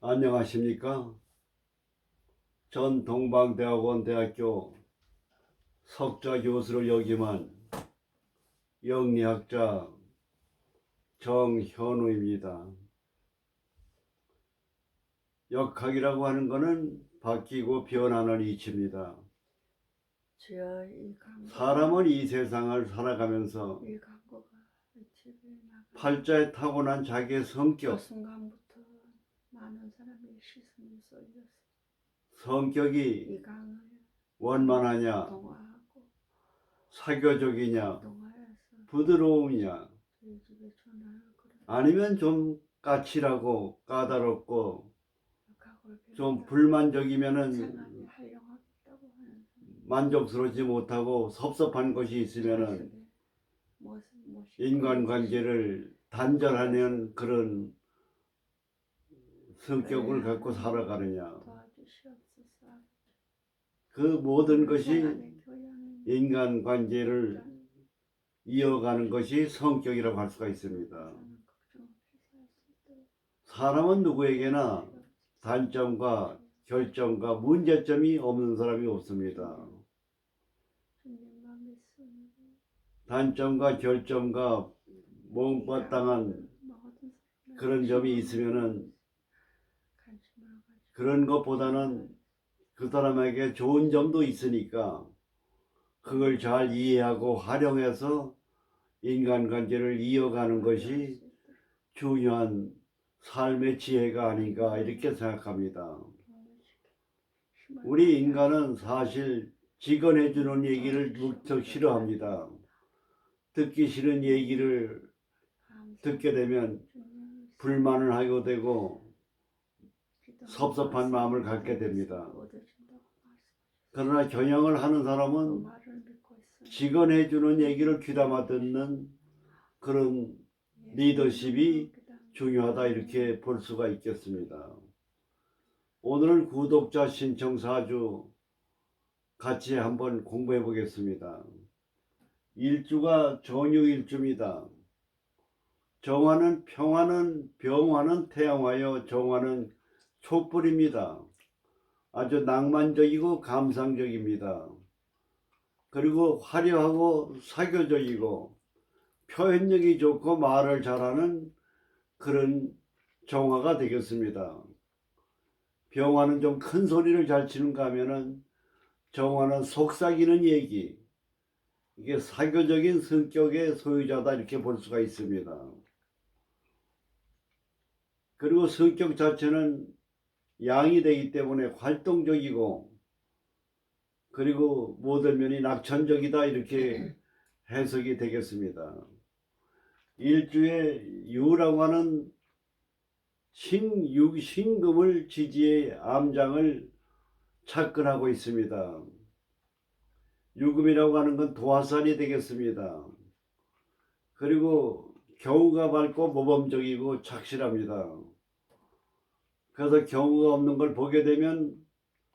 안녕하십니까? 전 동방대학원 대학교 석좌 교수를 역임한 영리학자 정현우입니다. 역학이라고 하는 것은 바뀌고 변하는 이치입니다. 주여 이 강구가 사람은 이 세상을 살아가면서 이 강구가 집에 나가 팔자에 타고난 자기의 그 성격, 순간부터 많은 사람이 시선이 쏠렸어. 성격이 이 강을 원만하냐, 동화하고 사교적이냐, 동화해서 부드러움이냐, 저희 집에 전화를 걸어 아니면 좀 까칠하고 까다롭고 역학을 좀 배운다. 불만족이면은 생활이 한량하겠다고 하는 만족스럽지 못하고 섭섭한 것이 있으면은 인간관계를 단절하는 그런 성격을 갖고 살아가느냐. 도와주시옵소서. 그 모든 것이 사람의 교양은 인간관계를 일단 이어가는 것이 성격이라고 할 수가 있습니다. 저는 걱정 없이 살 수 있도록 사람은 누구에게나 단점과 결점과 문제점이 없는 사람이 없습니다. 주님만 믿습니다. 단점과 결점과 못마땅한 그런 점이 있으면은 그런 것보다는 그 사람에게 좋은 점도 있으니까 그걸 잘 이해하고 활용해서 인간관계를 이어가는 것이 중요한 삶의 지혜가 아닌가 이렇게 생각합니다. 우리 인간은 사실 직언해주는 얘기를 무척 싫어합니다. 듣기 싫은 얘기를 듣게 되면 불만을 하게 되고 섭섭한 마음을 갖게 됩니다. 그러나 경영을 하는 사람은 직언해주는 얘기를 귀담아 듣는 그런 리더십이 중요하다 이렇게 볼 수가 있겠습니다. 오늘은 구독자 신청 사주 같이 한번 공부해 보겠습니다. 일주가 정유일주입니다. 정화는 평화는 병화는 태양화여 정화는 촛불입니다. 아주 낭만적이고 감상적입니다. 그리고 화려하고 사교적이고 표현력이 좋고 말을 잘하는 그런 정화가 되겠습니다. 병화는 좀 큰 소리를 잘 치는가 하면은 정화는 속삭이는 얘기, 이게 사교적인 성격의 소유자다 이렇게 볼 수가 있습니다. 그리고 성격 자체는 양이 되기 때문에 활동적이고 그리고 모든 면이 낙천적이다 이렇게 해석이 되겠습니다. 일주에 유라고 하는 신금을 지지의 암장을 착근하고 있습니다. 유금이라고 하는 건 도화살이 되겠습니다. 그리고 경우가 밝고 모범적이고 착실합니다. 그래서 경우가 없는 걸 보게 되면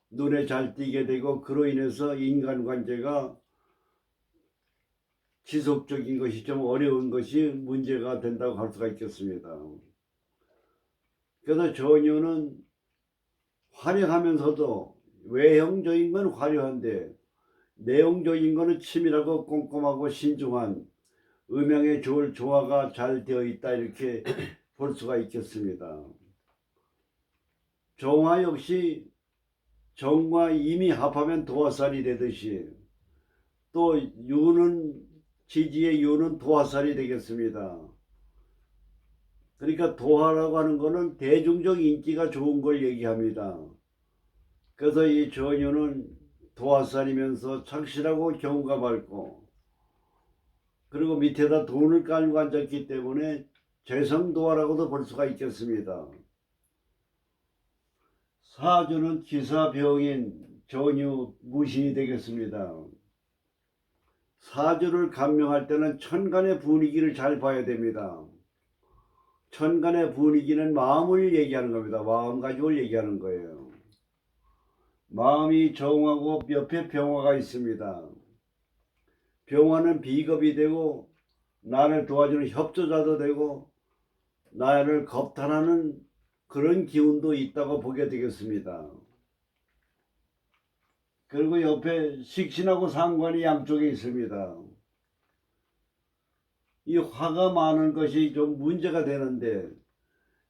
눈에 잘 띄게 되고 그로 인해서 인간관계가 지속적인 것이 좀 어려운 것이 문제가 된다고 할 수가 있겠습니다. 그래서 전유는 화려하면서도 외형적인 건 화려한데 내용적인 거는 치밀하고 꼼꼼하고 신중한 음양의 좋을 조화가 잘 되어 있다 이렇게 볼 수가 있겠습니다. 정화 역시 정과 임이 합하면 도화살이 되듯이 또 유는 지지의 유는 도화살이 되겠습니다. 그러니까 도화라고 하는 것은 대중적 인기가 좋은 걸 얘기합니다. 그래서 이 전유는 도화살이면서 착실하고 경우가 밝고 그리고 밑에다 돈을 깔고 앉았기 때문에 재성도화라고도 볼 수가 있겠습니다. 사주는 기사병인 전유 무신이 되겠습니다. 사주를 감명할 때는 천간의 분위기를 잘 봐야 됩니다. 천간의 분위기는 마음을 얘기하는 겁니다. 마음가짐을 얘기하는 거예요. 마음이 정하고 옆에 병화가 있습니다. 병화는 비겁이 되고 나를 도와주는 협조자도 되고 나를 겁탈하는 그런 기운도 있다고 보게 되겠습니다. 그리고 옆에 식신하고 상관이 양쪽에 있습니다. 이 화가 많은 것이 좀 문제가 되는데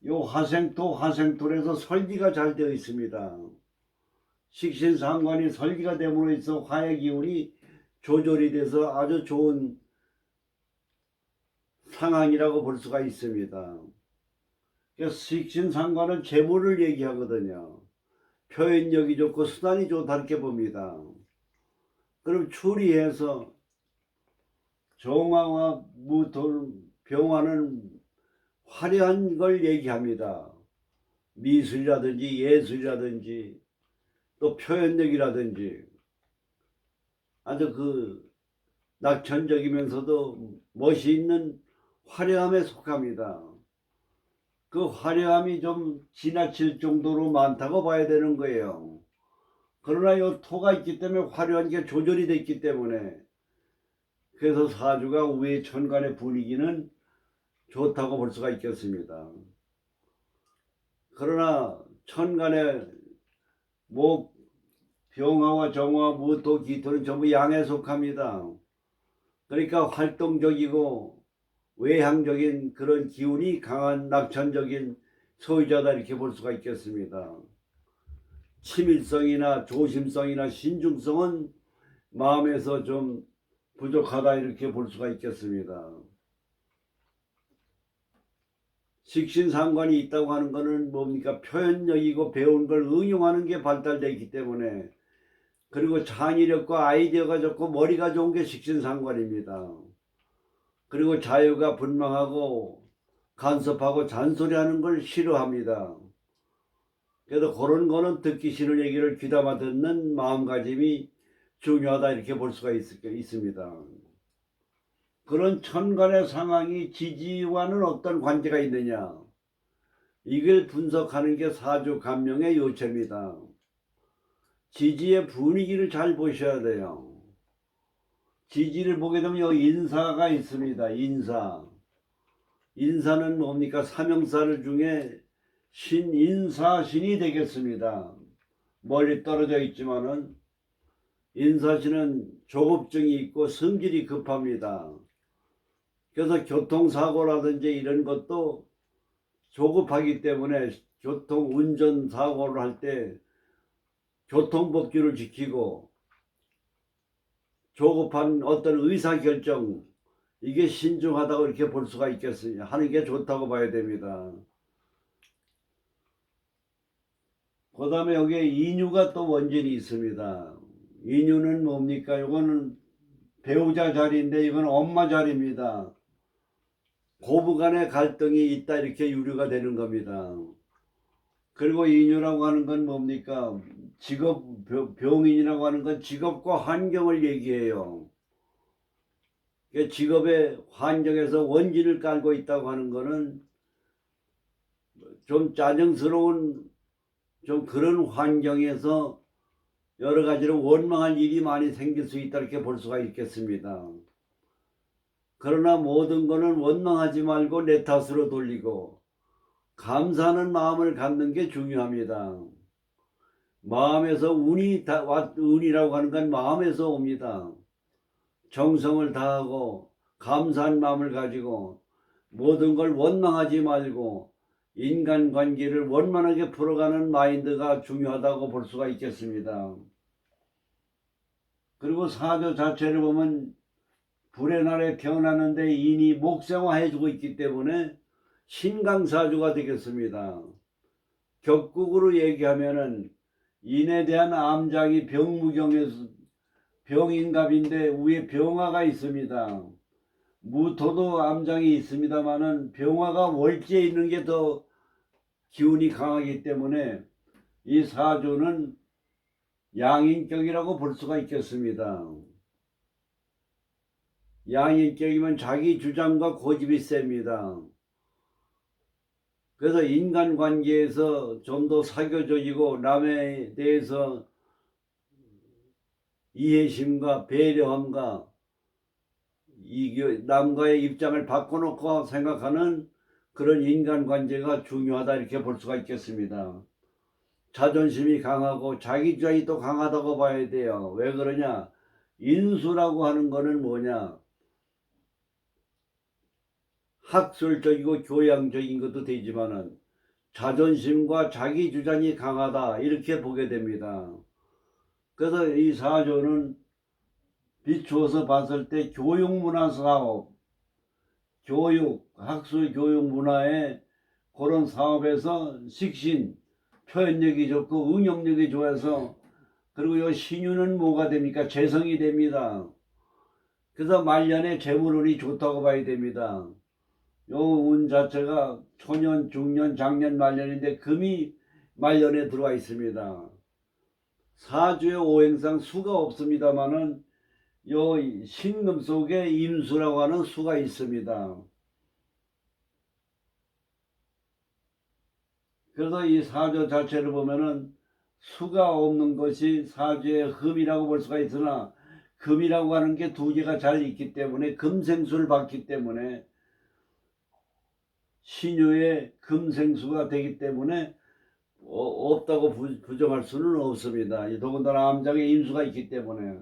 이 화생토에서 설기가 잘 되어 있습니다. 식신상관이 설기가 됨으로 해서 화의 기운이 조절이 돼서 아주 좋은 상황이라고 볼 수가 있습니다. 식신상관은 재물을 얘기하거든요. 표현력이 좋고 수단이 좋다 이렇게 봅니다. 그럼 추리해서 정화와 병화는 화려한 걸 얘기합니다. 미술이라든지 예술이라든지 또 표현력이라든지 아주 낙천적이면서도 멋이 있는 화려함에 속합니다. 그 화려함이 좀 지나칠 정도로 많다고 봐야 되는 거예요. 그러나 이 토가 있기 때문에 화려한 게 조절이 됐기 때문에 그래서 사주가 우의 천간의 분위기는 좋다고 볼 수가 있겠습니다. 그러나 천간의 목, 병화와 정화, 무토, 기토는 전부 양에 속합니다. 그러니까 활동적이고 외향적인 그런 기운이 강한 낙천적인 소유자다 이렇게 볼 수가 있겠습니다. 치밀성이나 조심성이나 신중성은 마음에서 좀 부족하다 이렇게 볼 수가 있겠습니다. 식신상관이 있다고 하는 것은 뭡니까? 표현력이고 배운 걸 응용하는 게 발달되어 있기 때문에 그리고 창의력과 아이디어가 좋고 머리가 좋은 게 식신상관입니다. 그리고 자유가 분명하고 간섭하고 잔소리하는 걸 싫어합니다. 그래서 그런 거는 듣기 싫은 얘기를 귀담아 듣는 마음가짐이 중요하다 이렇게 볼 수가 있습니다. 그런 천간의 상황이 지지와는 어떤 관계가 있느냐, 이걸 분석하는 게 사주 감명의 요체입니다. 지지의 분위기를 잘 보셔야 돼요. 지지를 보게 되면 여기 인사가 있습니다. 인사는 뭡니까? 삼형사를 중에 신인사신이 되겠습니다. 멀리 떨어져 있지만은 인사신은 조급증이 있고 성질이 급합니다. 그래서 교통사고라든지 이런 것도 조급하기 때문에 운전사고를 할 때 교통법규를 지키고 조급한 어떤 의사결정, 이게 신중하다고 이렇게 볼 수가 있겠습니다. 하는 게 좋다고 봐야 됩니다. 그 다음에 여기에 인유가 또 원진이 있습니다. 인유는 뭡니까? 이거는 배우자 자리인데 이건 엄마 자리입니다. 고부간의 갈등이 있다 이렇게 유래가 되는 겁니다. 그리고 인유라고 하는 건 뭡니까? 병인이라고 하는 건 직업과 환경을 얘기해요. 직업의 환경에서 원진을 깔고 있다고 하는 거는 좀 짜증스러운 좀 그런 환경에서 여러 가지로 원망할 일이 많이 생길 수 있다 이렇게 볼 수가 있겠습니다. 그러나 모든 거는 원망하지 말고 내 탓으로 돌리고 감사하는 마음을 갖는 게 중요합니다. 마음에서 운이라고 하는 건 마음에서 옵니다. 정성을 다하고 감사한 마음을 가지고 모든 걸 원망하지 말고 인간관계를 원만하게 풀어가는 마인드가 중요하다고 볼 수가 있겠습니다. 그리고 사주 자체를 보면 불의 날에 태어났는데 인이 목생화해주고 있기 때문에 신강사주가 되겠습니다. 격국으로 얘기하면은 인에 대한 암장이 병무경에서 병인갑인데 위에 병화가 있습니다. 무토도 암장이 있습니다만은 병화가 월지에 있는 게 더 기운이 강하기 때문에 이 사주는 양인격이라고 볼 수가 있겠습니다. 양인격이면 자기 주장과 고집이 셉니다. 그래서 인간관계에서 좀 더 사교적이고 남에 대해서 이해심과 배려함과 남과의 입장을 바꿔놓고 생각하는 그런 인간관계가 중요하다 이렇게 볼 수가 있겠습니다. 자존심이 강하고 자기 주장이 또 강하다고 봐야 돼요. 왜 그러냐? 인수라고 하는 거는 뭐냐? 학술적이고 교양적인 것도 되지만은 자존심과 자기 주장이 강하다 이렇게 보게 됩니다. 그래서 이 사조는 비추어서 봤을 때 교육문화사업, 학술 교육 문화의 그런 사업에서 식신, 표현력이 좋고 응용력이 좋아서 그리고 요 신유는 뭐가 됩니까? 재성이 됩니다. 그래서 말년에 재물운이 좋다고 봐야 됩니다. 요 운 자체가 초년, 중년, 장년, 말년인데 금이 말년에 들어와 있습니다. 사주의 오행상 수가 없습니다만은 요 신금 속에 임수라고 하는 수가 있습니다. 그래서 이 사주 자체를 보면은 수가 없는 것이 사주의 흠이라고 볼 수가 있으나 금이라고 하는 게 두 개가 잘 있기 때문에 금생수를 받기 때문에 신유의 금생수가 되기 때문에 없다고 부정할 수는 없습니다. 더군다나 암장에 임수가 있기 때문에.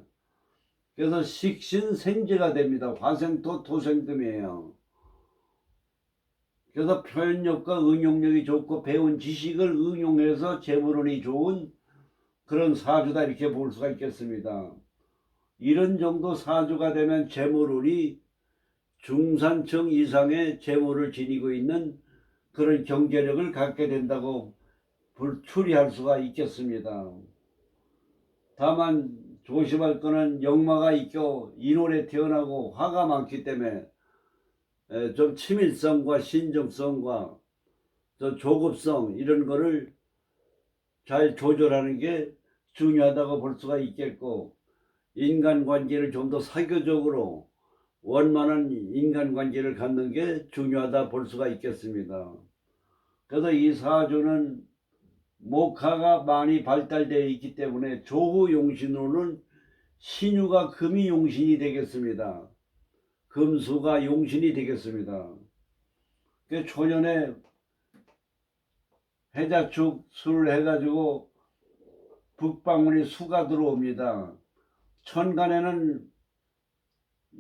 그래서 식신생재가 됩니다. 화생토 토생금이에요. 그래서 표현력과 응용력이 좋고 배운 지식을 응용해서 재물운이 좋은 그런 사주다 이렇게 볼 수가 있겠습니다. 이런 정도 사주가 되면 재물운이 중산층 이상의 재물을 지니고 있는 그런 경제력을 갖게 된다고 추리할 수가 있겠습니다. 다만 조심할 거는 역마가 있고 인월에 태어나고 화가 많기 때문에 좀 치밀성과 신정성과 조급성 이런 거를 잘 조절하는 게 중요하다고 볼 수가 있겠고 인간관계를 좀 더 사교적으로 원만한 인간관계를 갖는 게 중요하다 볼 수가 있겠습니다. 그래서 이 사주는 목화가 많이 발달되어 있기 때문에 조후용신으로는 신유가 금이 용신이 되겠습니다. 금수가 용신이 되겠습니다. 그 초년에 해자축 수를 해가지고 북방문이 수가 들어옵니다. 천간에는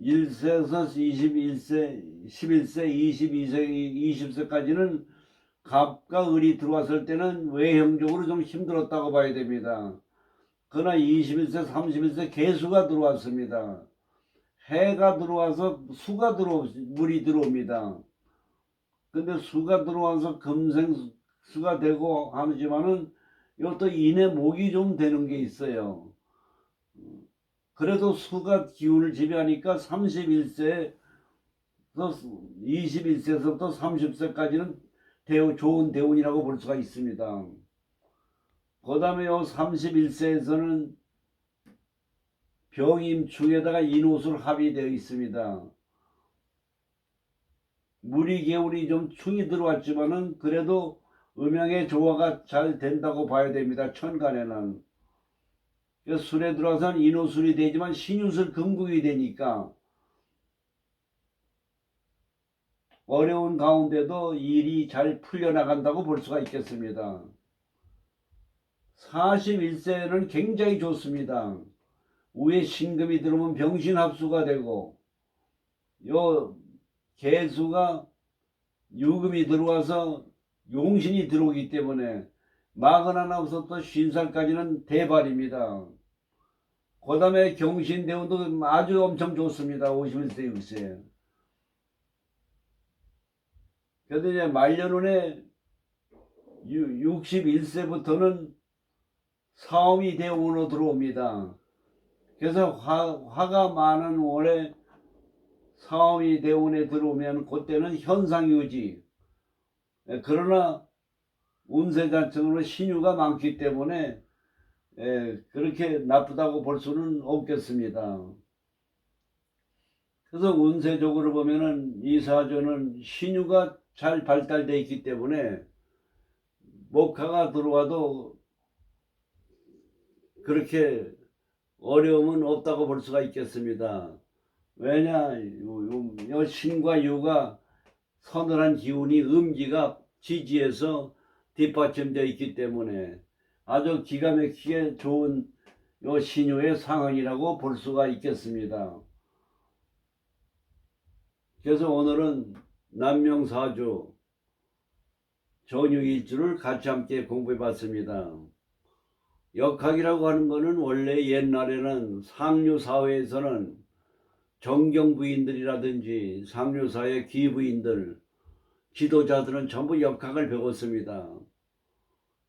1세에서 21세, 11세, 22세, 20세까지는 갑과 을이 들어왔을 때는 외형적으로 좀 힘들었다고 봐야 됩니다. 그러나 21세, 31세 개수가 들어왔습니다. 해가 들어와서 물이 들어옵니다. 근데 수가 들어와서 금생수가 되고 하지만은 이것도 인의 목이 좀 되는 게 있어요. 그래도 수가 기운을 지배하니까 31세에서 21세에서부터 30세까지는 좋은 대운이라고 볼 수가 있습니다. 그 다음에 요 31세에서는 병임축에다가 인호술 합이 되어 있습니다. 무리 개운이 좀 충이 들어왔지만은 그래도 음양의 조화가 잘 된다고 봐야 됩니다. 천간에는. 술에 들어와서는 인호술이 되지만 신유술 금국이 되니까 어려운 가운데도 일이 잘 풀려나간다고 볼 수가 있겠습니다. 41세는 굉장히 좋습니다. 위에 신금이 들어오면 병신합수가 되고 요 개수가 유금이 들어와서 용신이 들어오기 때문에 41부터 50살까지는 대발입니다. 그 다음에 경신대운도 아주 엄청 좋습니다. 51세, 6세. 그래도 이제 말년운에 61세부터는 사음이 대운으로 들어옵니다. 그래서 화가 많은 월에 사음이 대운에 들어오면 그때는 현상유지. 그러나 운세 자체로 신유가 많기 때문에 그렇게 나쁘다고 볼 수는 없겠습니다. 그래서 운세적으로 보면은 이 사주는 신유가 잘 발달되어 있기 때문에 목화가 들어와도 그렇게 어려움은 없다고 볼 수가 있겠습니다. 왜냐, 요 신과 유가 서늘한 기운이 음기가 지지에서 뒷받침되어 있기 때문에 아주 기가 막히게 좋은 요 신유의 상황이라고 볼 수가 있겠습니다. 그래서 오늘은 남명사주 전유일주를 같이 함께 공부해 봤습니다. 역학이라고 하는 것은 원래 옛날에는 상류사회에서는 정경부인들이라든지 상류사회 귀부인들, 지도자들은 전부 역학을 배웠습니다.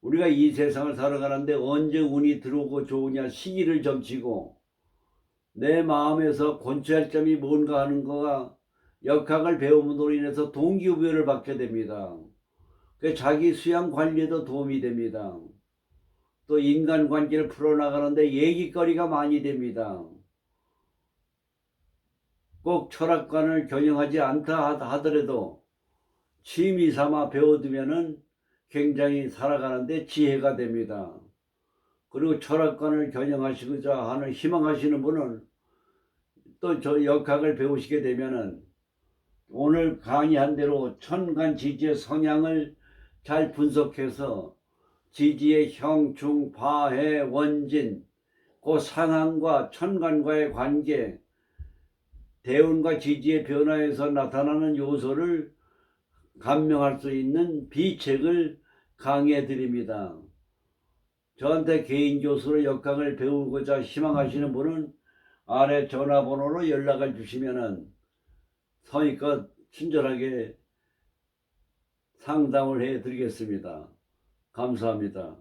우리가 이 세상을 살아가는데 언제 운이 들어오고 좋으냐 시기를 점치고 내 마음에서 권치할 점이 뭔가 하는 거가 역학을 배움으로 인해서 동기부여를 받게 됩니다. 자기 수양 관리에도 도움이 됩니다. 또 인간관계를 풀어나가는데 얘기거리가 많이 됩니다. 꼭 철학관을 경영하지 않다 하더라도 취미 삼아 배워두면은 굉장히 살아가는데 지혜가 됩니다. 그리고 철학관을 경영하시고자 하는 희망하시는 분은 또 저 역학을 배우시게 되면은 오늘 강의한 대로 천간지지의 성향을 잘 분석해서 지지의 형, 중, 파, 해, 원진, 그 상황과 천간과의 관계, 대운과 지지의 변화에서 나타나는 요소를 감명할 수 있는 비책을 강의해 드립니다. 저한테 개인 교수로 역학을 배우고자 희망하시는 분은 아래 전화번호로 연락을 주시면은 성의껏 친절하게 상담을 해 드리겠습니다. 감사합니다.